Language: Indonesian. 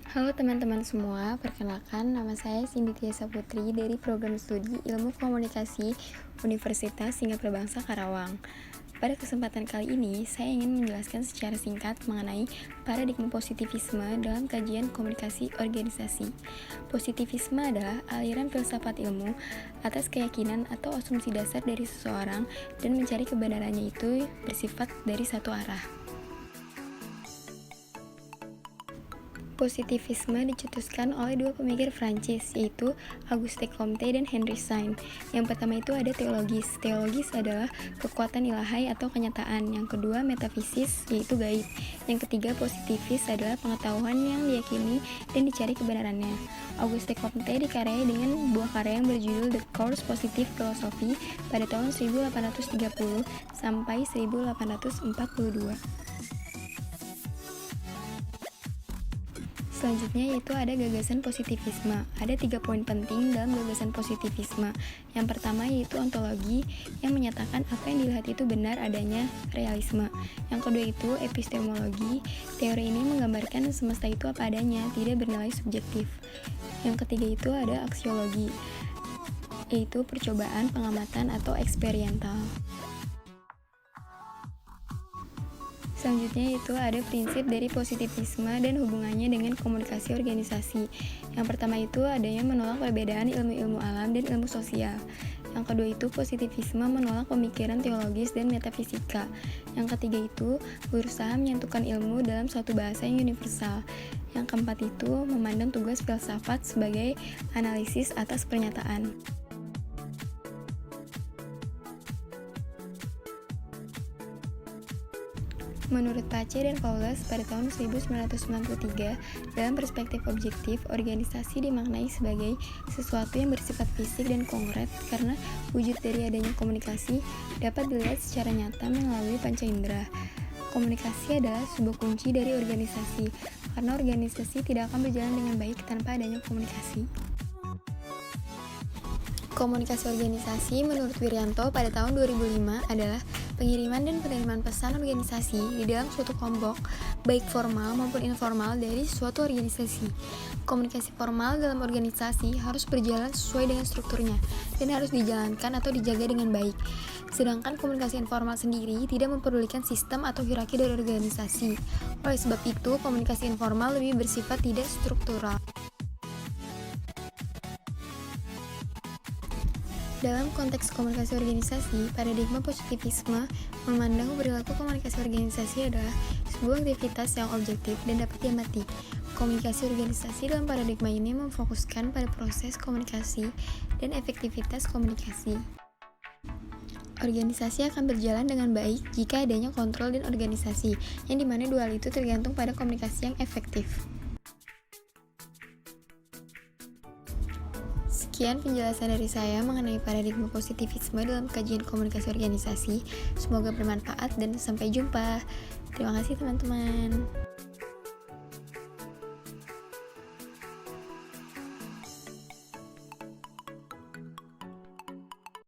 Halo teman-teman semua, perkenalkan nama saya Cindy Tiasa Putri dari Program Studi Ilmu Komunikasi Universitas Singapura Bangsa Karawang. Pada kesempatan kali ini, saya ingin menjelaskan secara singkat mengenai paradigma positivisme dalam kajian komunikasi organisasi. Positivisme adalah aliran filsafat ilmu atas keyakinan atau asumsi dasar dari seseorang dan mencari kebenarannya itu bersifat dari satu arah. Positivisme dicetuskan oleh dua pemikir Prancis, yaitu Auguste Comte dan Henry Saint. Yang pertama itu ada teologis. Teologis adalah kekuatan ilahi atau kenyataan. Yang kedua metafisis, yaitu gaib. Yang ketiga positivis adalah pengetahuan yang diyakini dan dicari kebenarannya. Auguste Comte dikaryai dengan buah karya yang berjudul The Course Positive Philosophy pada tahun 1830 sampai 1842. Selanjutnya yaitu ada gagasan positivisme. Ada 3 poin penting dalam gagasan positivisme. Yang pertama yaitu ontologi yang menyatakan apa yang dilihat itu benar adanya realisme. Yang kedua itu epistemologi. Teori ini menggambarkan semesta itu apa adanya, tidak bernilai subjektif. Yang ketiga itu ada aksiologi, yaitu percobaan, pengamatan atau eksperimental. Selanjutnya itu ada prinsip dari positivisme dan hubungannya dengan komunikasi organisasi. Yang pertama itu adanya menolak perbedaan ilmu-ilmu alam dan ilmu sosial. Yang kedua itu positivisme menolak pemikiran teologis dan metafisika. Yang ketiga itu berusaha menyatukan ilmu dalam suatu bahasa yang universal. Yang keempat itu memandang tugas filsafat sebagai analisis atas pernyataan. Menurut Pace dan Paulus pada tahun 1993, dalam perspektif objektif, organisasi dimaknai sebagai sesuatu yang bersifat fisik dan konkret karena wujud dari adanya komunikasi dapat dilihat secara nyata melalui panca indera. Komunikasi adalah sebuah kunci dari organisasi, karena organisasi tidak akan berjalan dengan baik tanpa adanya komunikasi. Komunikasi organisasi menurut Wirianto pada tahun 2005 adalah pengiriman dan penerimaan pesan organisasi di dalam suatu kelompok, baik formal maupun informal dari suatu organisasi. Komunikasi formal dalam organisasi harus berjalan sesuai dengan strukturnya dan harus dijalankan atau dijaga dengan baik. Sedangkan komunikasi informal sendiri tidak memperdulikan sistem atau hierarki dari organisasi. Oleh sebab itu, komunikasi informal lebih bersifat tidak struktural. Dalam konteks komunikasi organisasi, paradigma positivisme memandang perilaku komunikasi organisasi adalah sebuah aktivitas yang objektif dan dapat diamati. Komunikasi organisasi dalam paradigma ini memfokuskan pada proses komunikasi dan efektivitas komunikasi. Organisasi akan berjalan dengan baik jika adanya kontrol dan organisasi, yang dimana dua hal itu tergantung pada komunikasi yang efektif. Sekian penjelasan dari saya mengenai paradigma positivisme dalam kajian komunikasi organisasi. Semoga bermanfaat dan sampai jumpa. Terima kasih teman-teman.